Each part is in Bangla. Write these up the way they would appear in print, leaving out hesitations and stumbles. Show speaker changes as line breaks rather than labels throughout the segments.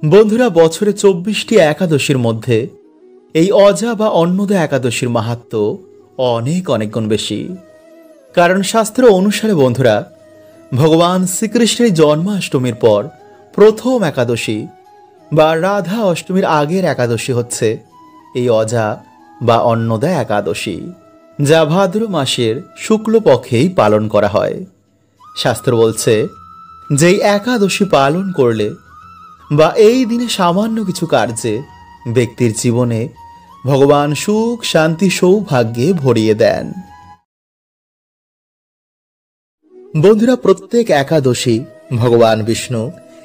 বন্ধুরা, বছরে 24টি একাদশীর মধ্যে এই অজা বা অন্নদা একাদশীর মাহাত্ম্য অনেক অনেক গুণ বেশি। কারণ শাস্ত্র অনুসারে বন্ধুরা, ভগবান শ্রীকৃষ্ণের জন্মাষ্টমীর পর প্রথম একাদশী বা রাধা অষ্টমীর আগের একাদশী হচ্ছে এই অজা বা অন্নদা একাদশী, যা ভাদ্র মাসের শুক্লপক্ষেই পালন করা হয়। শাস্ত্র বলছে যে এই একাদশী পালন করলে বা এই দিনে সামান্য কিছু কার্যে ব্যক্তির জীবনে ভগবান সুখ শান্তি সৌভাগ্যে ভরিয়ে দেন। বন্ধুরা, প্রত্যেক একাদশী ভগবান বিষ্ণু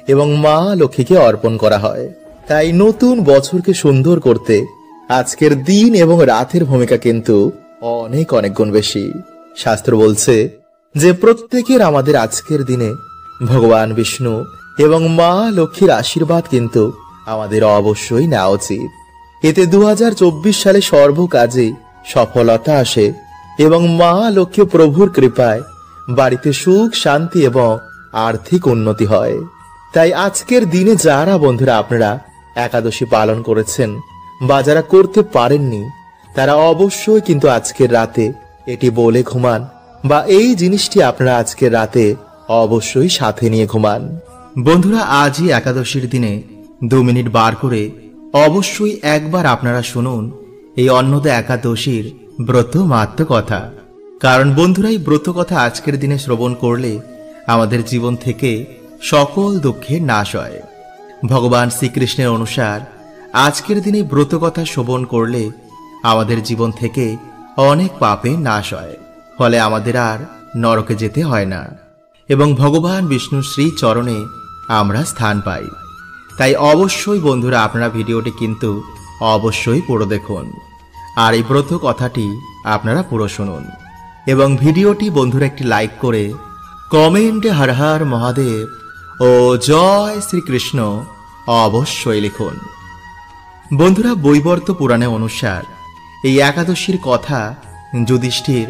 এবং মা লক্ষ্মীকে অর্পণ করা হয়। তাই নতুন বছরকে সুন্দর করতে আজকের দিন এবং রাতের ভূমিকা কিন্তু অনেক অনেক গুণ বেশি। শাস্ত্র বলছে যে প্রত্যেকের আমাদের আজকের দিনে ভগবান বিষ্ণু এবং মা লক্ষ্মীর আশীর্বাদ কিন্তু আমাদের অবশ্যই নেওয়া উচিত। এতে 2024 সালে সর্বকাজে সফলতা আসে এবং মা লক্ষ্মী প্রভুর কৃপায় বাড়িতে সুখ শান্তি এবং আর্থিক উন্নতি হয়। তাই আজকের দিনে যারা বন্ধুরা আপনারা একাদশী পালন করেছেন বা যারা করতে পারেননি, তারা অবশ্যই কিন্তু আজকের রাতে এটি বলে ঘুমান বা এই জিনিসটি আপনারা আজকের রাতে অবশ্যই সাথে নিয়ে ঘুমান। বন্ধুরা, আজই একাদশীর দিনে 2 মিনিট বার করে অবশ্যই একবার আপনারা শুনুন এই অন্নদা একাদশীর ব্রত মাহাত্ম্য কথা। কারণ বন্ধুরা, এই ব্রত কথা আজকের দিনে শ্রবণ করলে আমাদের জীবন থেকে সকল দুঃখের নাশ হয়। ভগবান শ্রীকৃষ্ণের অনুসার আজকের দিনে ব্রত কথা শ্রবণ করলে আমাদের জীবন থেকে অনেক পাপের নাশ হয়, ফলে আমাদের আর নরকে যেতে হয় না এবং ভগবান বিষ্ণুর শ্রী চরণে আমরা স্থান পাই। তাই অবশ্যই বন্ধুরা আপনারা ভিডিওটি কিন্তু অবশ্যই পুরো দেখুন আর এই ব্রত কথাটি আপনারা পুরো শুনুন এবং ভিডিওটি বন্ধুরা একটি লাইক করে কমেন্টে হর হর মহাদেব ও জয় শ্রীকৃষ্ণ অবশ্যই লিখুন। বন্ধুরা, বৈবর্ত পুরাণে অনুসার এই একাদশীর কথা যুধিষ্ঠির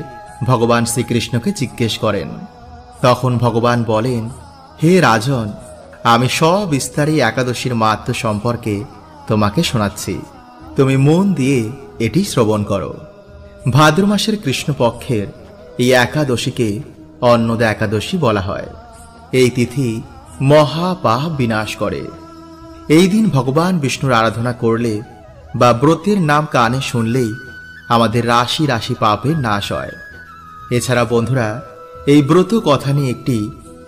ভগবান শ্রীকৃষ্ণকে জিজ্ঞেস করেন। তখন ভগবান বলেন, হে রাজন, আমি সবিস্তারে একাদশীর মাহাত্ম্য সম্পর্কে তোমাকে শোনাচ্ছি, তুমি মন দিয়ে এটি শ্রবণ করো। ভাদ্র মাসের কৃষ্ণপক্ষের এই একাদশীকে অন্নদা একাদশী বলা হয়। এই তিথি মহাপাপ বিনাশ করে। এই দিন ভগবান বিষ্ণুর আরাধনা করলে বা ব্রতের নাম কানে শুনলেই আমাদের রাশি রাশি পাপের নাশ হয়। এছাড়া বন্ধুরা, এই ব্রত কথা নিয়ে একটি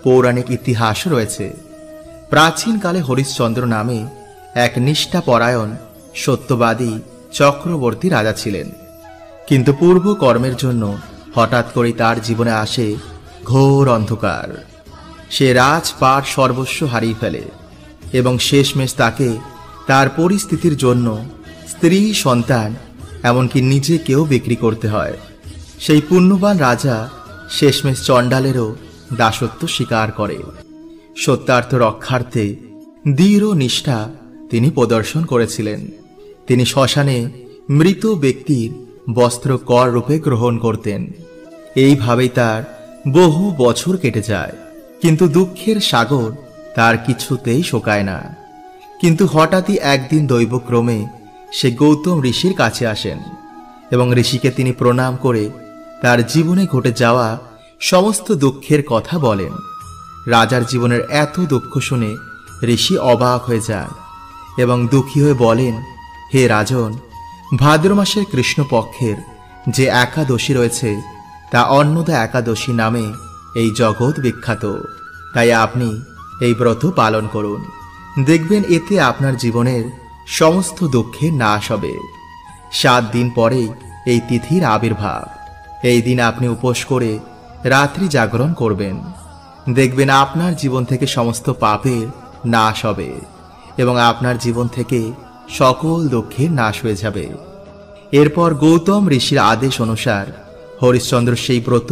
পৌরাণিক ইতিহাস রয়েছে। প্রাচীনকালে হরিশ্চন্দ্র নামে এক নিষ্ঠাপরায়ণ সত্যবাদী চক্রবর্তী রাজা ছিলেন। কিন্তু পূর্ব কর্মের জন্য হঠাৎ করে তার জীবনে আসে ঘোর অন্ধকার। সে রাজপাট সর্বস্ব হারিয়ে ফেলে এবং শেষমেশ তাকে তার পরিস্থিতির জন্য স্ত্রী সন্তান এমনকি নিজেকেও বিক্রি করতে হয়। সেই পুণ্যবান রাজা শেষমেশ চণ্ডালেরও দাসত্ব স্বীকার করে। সত্যার্থ রক্ষার্থে দৃঢ় নিষ্ঠা তিনি প্রদর্শন করেছিলেন। তিনি শ্মশানে মৃত ব্যক্তির বস্ত্র কর রূপে গ্রহণ করতেন। এইভাবেই তার বহু বছর কেটে যায়, কিন্তু দুঃখের সাগর তার কিছুতেই শোকায় না। কিন্তু হঠাৎই একদিন দৈবক্রমে সে গৌতম ঋষির কাছে আসেন এবং ঋষিকে তিনি প্রণাম করে তার জীবনে ঘটে যাওয়া সমস্ত দুঃখের কথা বলেন। রাজার জীবনের এত দুঃখ শুনে ঋষি অবাক হয়ে যান এবং দুঃখী হয়ে বলেন, হে রাজন, ভাদ্র মাসের কৃষ্ণপক্ষের যে একাদশী রয়েছে তা অন্নদা একাদশী নামে এই জগৎ বিখ্যাত। তাই আপনি এই ব্রত পালন করুন, দেখবেন এতে আপনার জীবনের সমস্ত দুঃখের নাশ হবে। 7 দিন পরেই এই তিথির আবির্ভাব। এই দিন আপনি উপোস করে রাত্রি জাগরণ করবেন, দেখবেন আপনার জীবন থেকে সমস্ত পাপের নাশ হবে এবং আপনার জীবন থেকে সকল দুঃখের নাশ হয়ে যাবে। এরপর গৌতম ঋষির আদেশ অনুসার হরিশ্চন্দ্র সেই ব্রত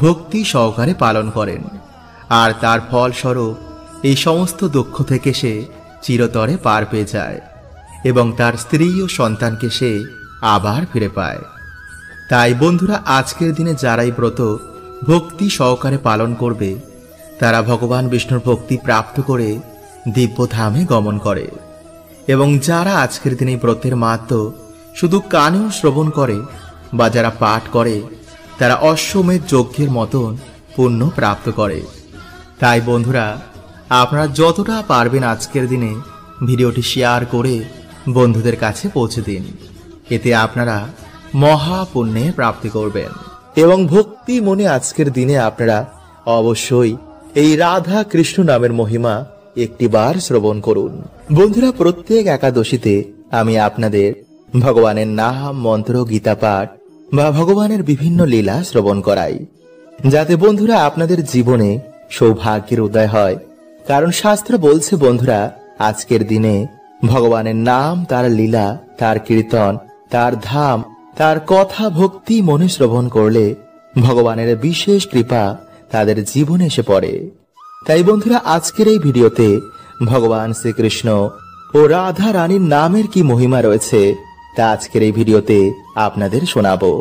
ভক্তি সহকারে পালন করেন আর তার ফলস্বরূপ এই সমস্ত দুঃখ থেকে সে চিরতরে পার পেয়ে যায় এবং তার স্ত্রী ও সন্তানকে সে আবার ফিরে পায়। তাই বন্ধুরা, আজকের দিনে যারাই ব্রত ভক্তি সহকারে পালন করবে তারা ভগবান বিষ্ণুর ভক্তি প্রাপ্ত করে দিব্যধামে গমন করে। এবং যারা আজকের দিনে ব্রতের মাহাত্ম্য শুধু কানেও শ্রবণ করে বা যারা পাঠ করে, তারা অশ্বমেধ যজ্ঞের মতন পুণ্য প্রাপ্ত করে। তাই বন্ধুরা, আপনারা যতটা পারবেন আজকের দিনে ভিডিওটি শেয়ার করে বন্ধুদের কাছে পৌঁছে দিন। এতে আপনারা মহাপুণ্যের প্রাপ্তি করবেন। এবং ভক্তি মনে আজকের দিনে আপনারা অবশ্যই এই রাধা কৃষ্ণ নামের মহিমা একটিবার শ্রবণ করুন। বন্ধুরা, প্রত্যেক একাদশীতে আমি আপনাদের ভগবানের নাম, মন্ত্র, গীতা পাঠ বা ভগবানের বিভিন্ন লীলা শ্রবণ করাই, যাতে বন্ধুরা আপনাদের জীবনে সৌভাগ্যের উদয় হয়। কারণ শাস্ত্র বলছে বন্ধুরা, আজকের দিনে ভগবানের নাম, তার লীলা, তার কীর্তন, তার ধাম, তার কথা ভক্তি মনে শ্রবণ করলে ভগবানের বিশেষ কৃপা তাদের জীবনে এসে পড়ে। তাই বন্ধুরা, আজকের এই ভিডিওতে ভগবান শ্রীকৃষ্ণ ও রাধা রানীর নামের কি মহিমা রয়েছে তা আজকের এই ভিডিওতে আপনাদের শোনাবো।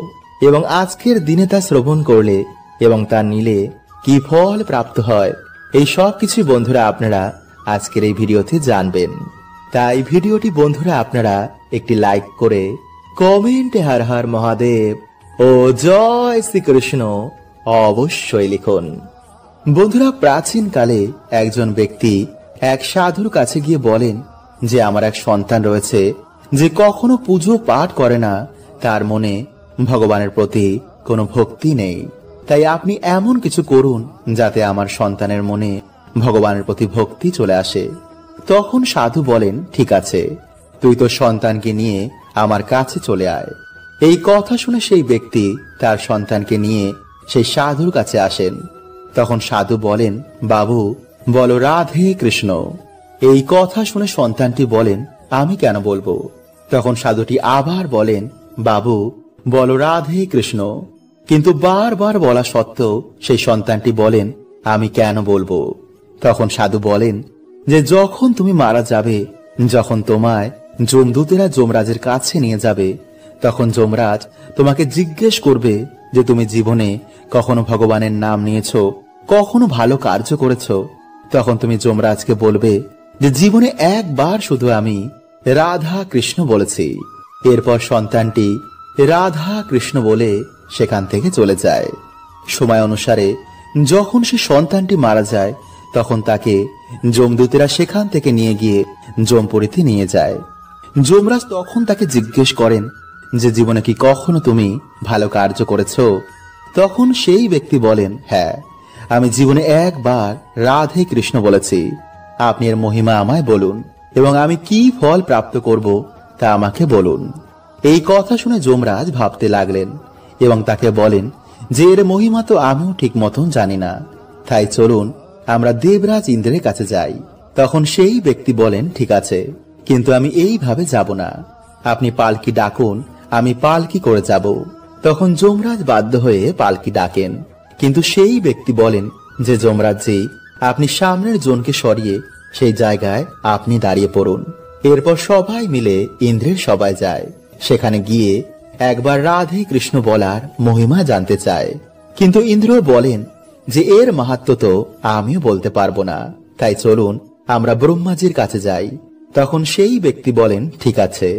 এবং আজকের দিনে তা শ্রবণ করলে এবং তা নিলে কি ফল প্রাপ্ত হয়, এই সব কিছু বন্ধুরা আপনারা আজকের এই ভিডিওতে জানবেন। তাই ভিডিওটি বন্ধুরা আপনারা একটি লাইক করে কমেন্টে হর হর মহাদেব ও জয় শ্রীকৃষ্ণ অবশ্যই লিখুন। বন্ধুরা, প্রাচীন কালে একজন ব্যক্তি এক সাধুর কাছে গিয়ে বলেন যে আমার এক সন্তান রয়েছে যে কখনো পুজো পাঠ করে না, তার মনে ভগবানের প্রতি কোনো ভক্তি নেই। তাই আপনি এমন কিছু করুন যাতে আমার সন্তানের মনে ভগবানের প্রতি ভক্তি চলে আসে। তখন সাধু বলেন, ঠিক আছে, তুই তোর সন্তানকে নিয়ে আমার কাছে চলে আয়। এই কথা শুনে সেই ব্যক্তি তার সন্তানকে নিয়ে সেই সাধুর কাছে আসেন। তখন সাধু বলেন, বাবু বলো রাধে কৃষ্ণ। এই কথা শুনে সন্তানটি বলেন, আমি কেন বলবো? তখন সাধুটি আবার বলেন, বাবু বলো রাধে কৃষ্ণ। কিন্তু বারবার বলা সত্ত্বেও সেই সন্তানটি বলেন, আমি কেন বলবো? তখন সাধু বলেন যে যখন তুমি মারা যাবে, যখন তোমায় যমদূতেরা যমরাজের কাছে নিয়ে যাবে, তখন যমরাজ তোমাকে জিজ্ঞেস করবে যে তুমি জীবনে কখনো ভগবানের নাম নিয়েছো, কখনো ভালো কার্য করেছো। তখন তুমি যমরাজকে বলবে যে জীবনে একবার শুধু আমি রাধা কৃষ্ণ বলেছি। এরপর সন্তানটি রাধা কৃষ্ণ বলে সেখান থেকে চলে যায়। সময় অনুসারে যখন সে সন্তানটি মারা যায়, তখন তাকে যমদূতেরা সেখান থেকে নিয়ে গিয়ে যমপুরীতে নিয়ে যায়। যমরাজ তখন তাকে জিজ্ঞেস করেন যে জীবনে কি কখনো তুমি ভালো কার্য করেছো? তখন সেই ব্যক্তি বলেন, হ্যাঁ, আমি জীবনে একবার রাধে কৃষ্ণ বলেছি। আপনি এর মহিমা আমায় বলুন এবং আমি কি ফল প্রাপ্ত করব তা আমাকে বলুন। এই কথা শুনে যমরাজ ভাবতে লাগলেন এবং তাকে বলেন যে এর মহিমা তো আমিও ঠিক মতন জানি না, তাই চলুন আমরা দেবরাজ ইন্দ্রের কাছে যাই। তখন সেই ব্যক্তি বলেন, ঠিক আছে, কিন্তু আমি এইভাবে যাব না, আপনি পালকি ডাকুন, আমি পালকি করে যাব। তখন যমরাজ বাধ্য হয়ে পালকি ডাকেন। কিন্তু সেই ব্যক্তি বলেন যে যমরাজজি, আপনি সামনের জনকে সরিয়ে সেই জায়গায় আপনি দাঁড়িয়ে পড়ুন। এরপর সবাই মিলে ইন্দ্রের সভায় যায়। সেখানে গিয়ে একবার রাধে কৃষ্ণ বলার মহিমা জানতে চায়। কিন্তু ইন্দ্র বলেন যে এর মাহাত্ম্য তো আমিও বলতে পারবো না, তাই চলুন আমরা ব্রহ্মাজির কাছে যাই। তখন সেই ব্যক্তি বলেন, ঠিক আছে,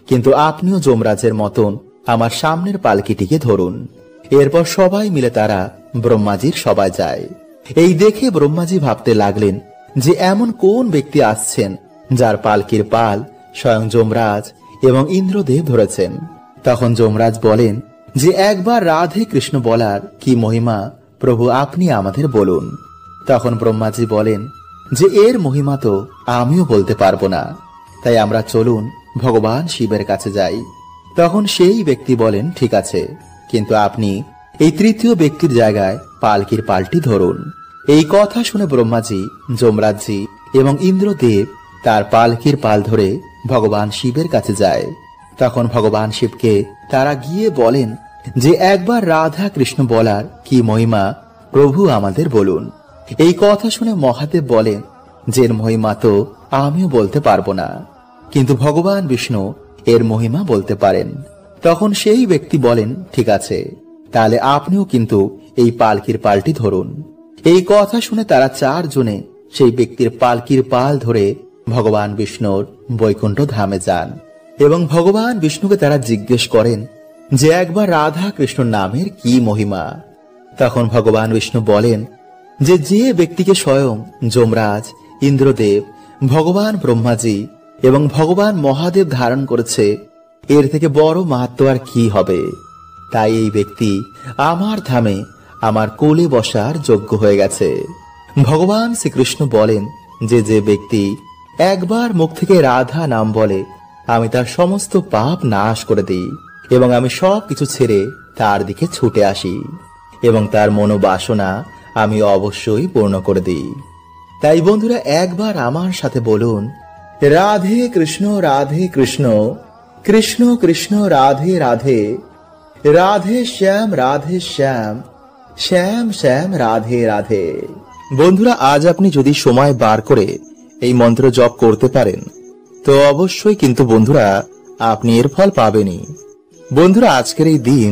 কিন্তু আপনিও যমরাজের মতন আমার সামনের পালকিটিকে ধরুন। এরপর সবাই মিলে তারা ব্রহ্মাজির সভায় যায়। এই দেখে ব্রহ্মাজি ভাবতে লাগলেন যে এমন কোন ব্যক্তি আসছেন যার পালকির পাল স্বয়ং যমরাজ এবং ইন্দ্রদেব ধরেছেন। তখন যমরাজ বলেন যে একবার রাধে কৃষ্ণ বলার কি মহিমা প্রভু আপনি আমাদের বলুন। তখন ব্রহ্মাজি বলেন যে এর মহিমা তো আমিও বলতে পারবো না, তাই আমরা চলুন ভগবান শিবের কাছে যাই। তখন সেই ব্যক্তি বলেন, ঠিক আছে, কিন্তু আপনি এই তৃতীয় ব্যক্তির জায়গায় পালকির পালটি ধরুন। এই কথা শুনে ব্রহ্মাজি, যমরাজজি এবং ইন্দ্রদেব তার পালকির পাল ধরে ভগবান শিবের কাছে যায়। তখন ভগবান শিবকে তারা গিয়ে বলেন যে একবার রাধা কৃষ্ণ বলার কি মহিমা প্রভু আমাদের বলুন। এই কথা শুনে মহাদেব বলেন যে এর মহিমা তো আমিও বলতে পারবো না, কিন্তু ভগবান বিষ্ণু এর মহিমা বলতে পারেন। তখন সেই ব্যক্তি বলেন, ঠিক আছে, তাহলে আপনিও কিন্তু এই পালকির পালটি ধরুন। এই কথা শুনে তারা চারজনে সেই ব্যক্তির পালকির পাল ধরে ভগবান বিষ্ণুর বৈকুণ্ঠ ধামে যান এবং ভগবান বিষ্ণুকে তারা জিজ্ঞেস করেন যে একবার রাধা কৃষ্ণ নামের কি মহিমা। তখন ভগবান বিষ্ণু বলেন যে যে ব্যক্তিকে স্বয়ং যমরাজ, ইন্দ্রদেব, ভগবান ব্রহ্মাজি এবং ভগবান মহাদেব ধারণ করেছে, এর থেকে বড় মাহাত্ম্য আর কি হবে। তাই এই ব্যক্তি আমার ধামে আমার কোলে বসার যোগ্য হয়ে গেছে। ভগবান শ্রীকৃষ্ণ বলেন যে যে ব্যক্তি একবার মুখ থেকে রাধা নাম বলে, আমি তার সমস্ত পাপ নাশ করে দিই এবং আমি সবকিছু ছেড়ে তার দিকে ছুটে আসি এবং তার মনোবাসনা আমি অবশ্যই পূর্ণ করে দিই। তাই বন্ধুরা একবার আমার সাথে বলুন, রাধে কৃষ্ণ রাধে কৃষ্ণ, কৃষ্ণ কৃষ্ণ রাধে রাধে, রাধে শ্যাম রাধে শ্যাম, শ্যাম শ্যাম রাধে রাধে। বন্ধুরা আজ আপনি যদি সময় বার করে এই মন্ত্র জপ করতে পারেন তো অবশ্যই কিন্তু বন্ধুরা আপনি এর ফল পাবেনই। বন্ধুরা আজকের এই দিন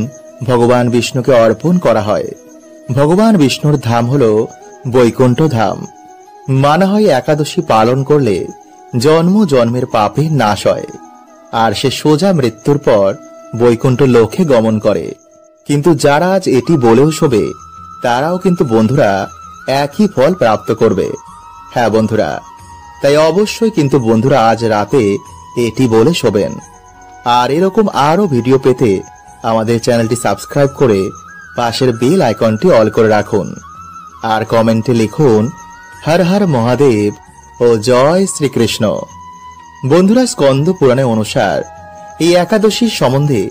ভগবান বিষ্ণুকে অর্পণ করা হয়। ভগবান বিষ্ণুর ধাম হলো বৈকুণ্ঠ ধাম। মানা হয় একাদশী পালন করলে জন্ম জন্মের পাপের নাশ হয় আর সে সোজা মৃত্যুর পর বৈকুণ্ঠ লোকে গমন করে। কিন্তু যারা আজ এটি বলেও শোবে তারাও কিন্তু বন্ধুরা একই ফল প্রাপ্ত করবে। হ্যাঁ বন্ধুরা, তাই অবশ্যই কিন্তু বন্ধুরা আজ রাতে এটি বলে শোবেন। আর এরকম আরো ভিডিও পেতে আমাদের চ্যানেলটি সাবস্ক্রাইব করে পাশের বেল আইকনটি অল করে রাখুন আর কমেন্টে লিখুন হর হর মহাদেব ও জয় শ্রীকৃষ্ণ। বন্ধুরা স্কন্দ পুরাণে অনুসার এই একাদশীর সম্বন্ধে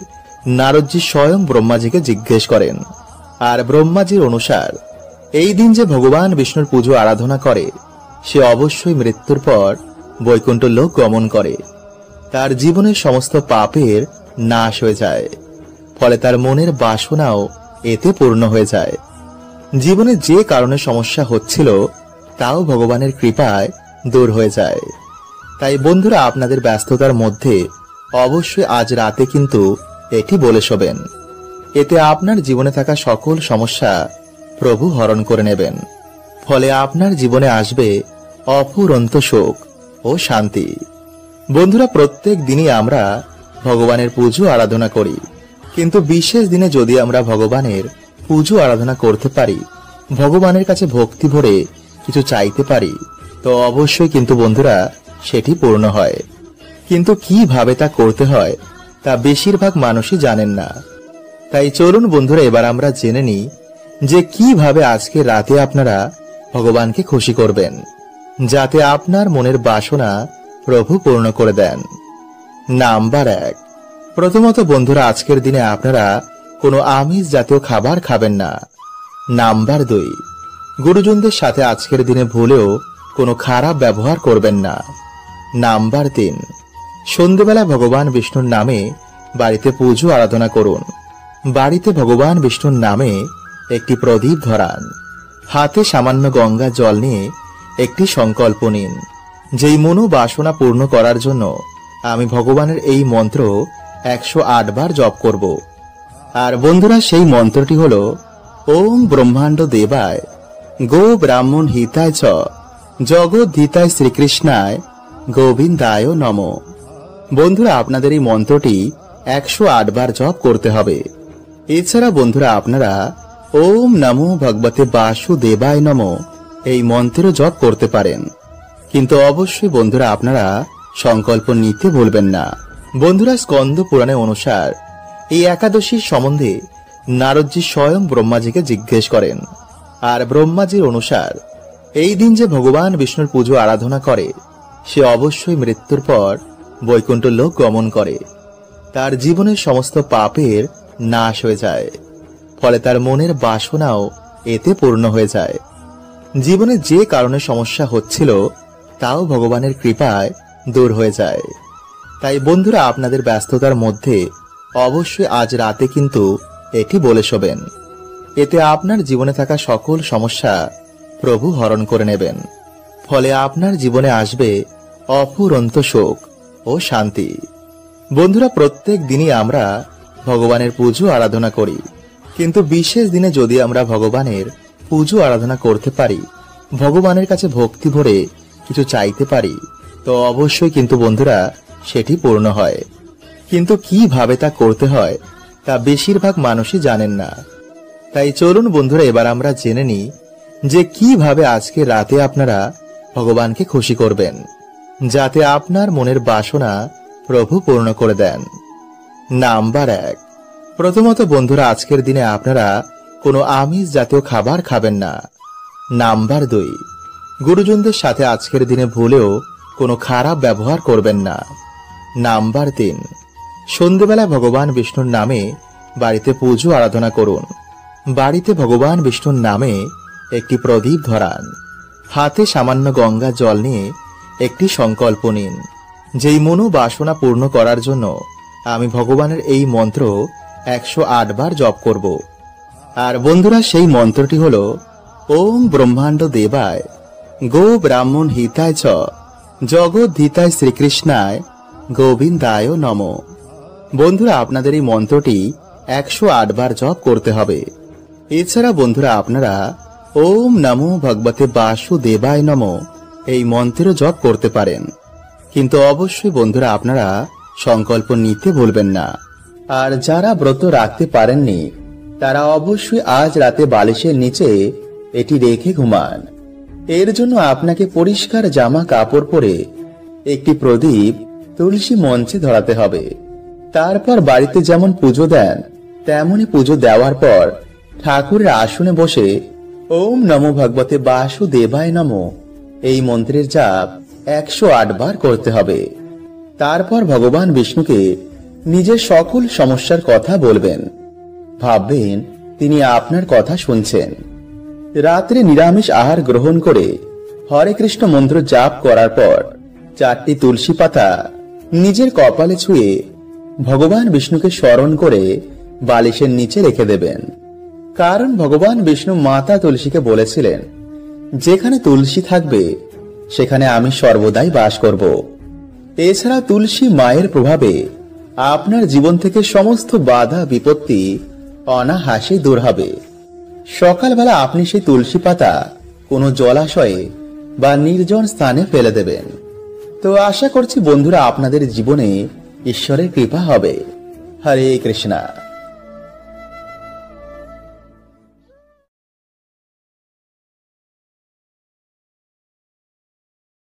নারদজি স্বয়ং ব্রহ্মাজিকে জিজ্ঞেস করেন। আর ব্রহ্মাজির অনুসার এই দিন যে ভগবান বিষ্ণুর পুজো আরাধনা করে সে অবশ্যই মৃত্যুর পর বৈকুণ্ঠ লোক গমন করে। তার জীবনের সমস্ত পাপের নাশ হয়ে যায়, ফলে তার মনের বাসনাও এতে পূর্ণ হয়ে যায়। জীবনে যে কারণে সমস্যা হচ্ছিল তাও ভগবানের কৃপায় দূর হয়ে যায়। তাই বন্ধুরা আপনাদের ব্যস্ততার মধ্যে অবশ্যই আজ রাতে কিন্তু এটি বলে শোবেন। এতে আপনার জীবনে থাকা সকল সমস্যা প্রভু হরণ করে নেবেন। ফলে আপনার জীবনে আসবে অফুরন্ত সুখ ও শান্তি। বন্ধুরা প্রত্যেক দিনই আমরা ভগবানের পুজো আরাধনা করি, কিন্তু বিশেষ দিনে যদি আমরা ভগবানের পুজো আরাধনা করতে পারি, ভগবানের কাছে ভক্তি ভরে কিছু চাইতে পারি, তো অবশ্যই কিন্তু বন্ধুরা সেটি পূর্ণ হয়। কিন্তু কিভাবে তা করতে হয় তা বেশিরভাগ মানুষই জানেন না। তাই চলুন বন্ধুরা এবার আমরা জেনে নিই যে কিভাবে আজকে রাতে আপনারা ভগবানকে খুশি করবেন, যাতে আপনার মনের বাসনা প্রভু পূর্ণ করে দেন। নাম্বার 1, প্রথমত বন্ধুরা আজকের দিনে আপনারা কোনো আমিষ জাতীয় খাবার খাবেন না। নাম্বার 2, গুরুজনদের সাথে আজকের দিনে ভুলেও কোনো খারাপ ব্যবহার করবেন না। নাম্বার 3, সন্ধ্যেবেলা ভগবান বিষ্ণুর নামে বাড়িতে পুজো আরাধনা করুন। বাড়িতে ভগবান বিষ্ণুর নামে একটি প্রদীপ ধরান। হাতে সামান্য গঙ্গা জল নিয়ে একটি সংকল্প নিন, যেই মনোবাসনা পূর্ণ করার জন্য আমি ভগবানের এই মন্ত্র 108 বার জপ করব। আর বন্ধুরা সেই মন্ত্রটি হলো ওম ব্রহ্মাণ্ড দেবায় গো ব্রাহ্মণ হিতায় চ জগদ্ধিতায় শ্রীকৃষ্ণায় গোবিন্দায় নমঃ। বন্ধুরা আপনাদের এই মন্ত্রটি 108 বার জপ করতে হবে। এছাড়া বন্ধুরা আপনারা ওম নমো ভগবতে বাসুদেবায় নমঃ এই মন্ত্র জপ করতে পারেন, কিন্তু অবশ্যই বন্ধুরা আপনারা সংকল্প নিতে ভুলবেন না। বন্ধুরা স্কন্দ পুরাণে অনুসার এই একাদশীর সম্বন্ধে নারদজি স্বয়ং ব্রহ্মাজিকে জিজ্ঞেস করেন। আর ব্রহ্মাজির অনুসার এই দিন যে ভগবান বিষ্ণুর পুজো আরাধনা করে সে অবশ্যই মৃত্যুর পর বৈকুণ্ঠ লোক গমন করে। তার জীবনের সমস্ত পাপের নাশ হয়ে যায়, ফলে তার মনের বাসনাও এতে পূর্ণ হয়ে যায়। জীবনে যে কারণে সমস্যা হচ্ছিল তাও ভগবানের কৃপায় দূর হয়ে যায়। তাই বন্ধুরা আপনাদের ব্যস্ততার মধ্যে অবশ্যই আজ রাতে কিন্তু এটি বলে শোবেন। এতে আপনার জীবনে থাকা সকল সমস্যা প্রভু হরণ করে নেবেন। ফলে আপনার জীবনে আসবে অফুরন্ত সুখ ও শান্তি। বন্ধুরা প্রত্যেক দিনই আমরা ভগবানের পুজো আরাধনা করি, কিন্তু বিশেষ দিনে যদি আমরা ভগবানের পুজো আরাধনা করতে পারি ভগবানের কাছে ভক্তি ভরে কিছু চাইতে পারি, তো অবশ্যই কিন্তু বন্ধুরা সেটি পূর্ণ হয়। কিন্তু কিভাবে তা করতে হয় তা বেশিরভাগ মানুষই জানেন না। তাই চলুন বন্ধুরা এবার আমরা জেনে নিই যে কিভাবে আজকে রাতে আপনারা ভগবানকে খুশি করবেন, যাতে আপনার মনের বাসনা প্রভু পূর্ণ করে দেন। নাম্বার 1, প্রথমত বন্ধুরা আজকের দিনে আপনারা কোনো আমিষ জাতীয় খাবার খাবেন না। নাম্বার 2, গুরুজনদের সাথে আজকের দিনে ভুলেও কোনো খারাপ ব্যবহার করবেন না। নাম্বার 3, সন্ধ্যেবেলা ভগবান বিষ্ণুর নামে বাড়িতে পুজো আরাধনা করুন। বাড়িতে ভগবান বিষ্ণুর নামে একটি প্রদীপ ধরান। হাতে সামান্য গঙ্গা জল নিয়ে একটি সংকল্প নিন, যেই মনোবাসনা পূর্ণ করার জন্য আমি ভগবানের এই মন্ত্র 108 বার জপ করব। আর বন্ধুরা সেই মন্ত্রটি হলো ওম ব্রহ্মাণ্ড দেবায় গো ব্রাহ্মণ হিতায় চ জগদ্ধিতায় শ্রীকৃষ্ণায় গোবিন্দায় নমঃ। বন্ধুরা আপনাদের এই মন্ত্রটি 108 বার জপ করতে হবে। এছাড়া বন্ধুরা আপনারা ওম নমো ভগবতে বাসুদেবায় নমঃ এই মন্ত্রের জপ করতে পারেন। কিন্তু অবশ্যই বন্ধুরা আপনারা সংকল্প নিতে ভুলবেন না। আর যারা ব্রত রাখতে পারেননি তারা অবশ্যই আজ রাতে বালিশের নিচে এটি রেখে ঘুমান। এর জন্য আপনাকে পরিষ্কার জামা কাপড় পরে একটি প্রদীপ তুলসী মঞ্চে ধরাতে হবে। তারপর বাড়িতে যেমন পুজো দেন তেমনই পুজো দেওয়ার পর ঠাকুরের আসনে বসে ওম নমো ভগবতে বাসুদেবায় নমঃ এই মন্ত্রের জাপ 108 বার করতে হবে। তারপর ভগবান বিষ্ণুকে নিজের সকল সমস্যার কথা বলবেন। ভাববেন তিনি আপনার কথা শুনছেন। রাত্রে নিরামিষ আহার গ্রহণ করে হরে কৃষ্ণ মন্ত্র জাপ করার পর 4টি তুলসী পাতা নিজের কপালে ছুঁয়ে ভগবান বিষ্ণুকে স্মরণ করে বালিশের নিচে রেখে দেবেন। কারণ ভগবান বিষ্ণু মাতা তুলসীকে বলেছিলেন, যেখানে তুলসী থাকবে সেখানে আমি সর্বদাই বাস করব। এছাড়া তুলসী মায়ের প্রভাবে আপনার জীবন থেকে সমস্ত বাধা বিপত্তি অনায়াসে দূর হবে। সকালবেলা আপনি সেই তুলসী পাতা কোনো জলাশয়ে বা নির্জন স্থানে ফেলে দেবেন। তো আশা করছি বন্ধুরা আপনাদের জীবনে ঈশ্বরের কৃপা হবে। হরে কৃষ্ণা।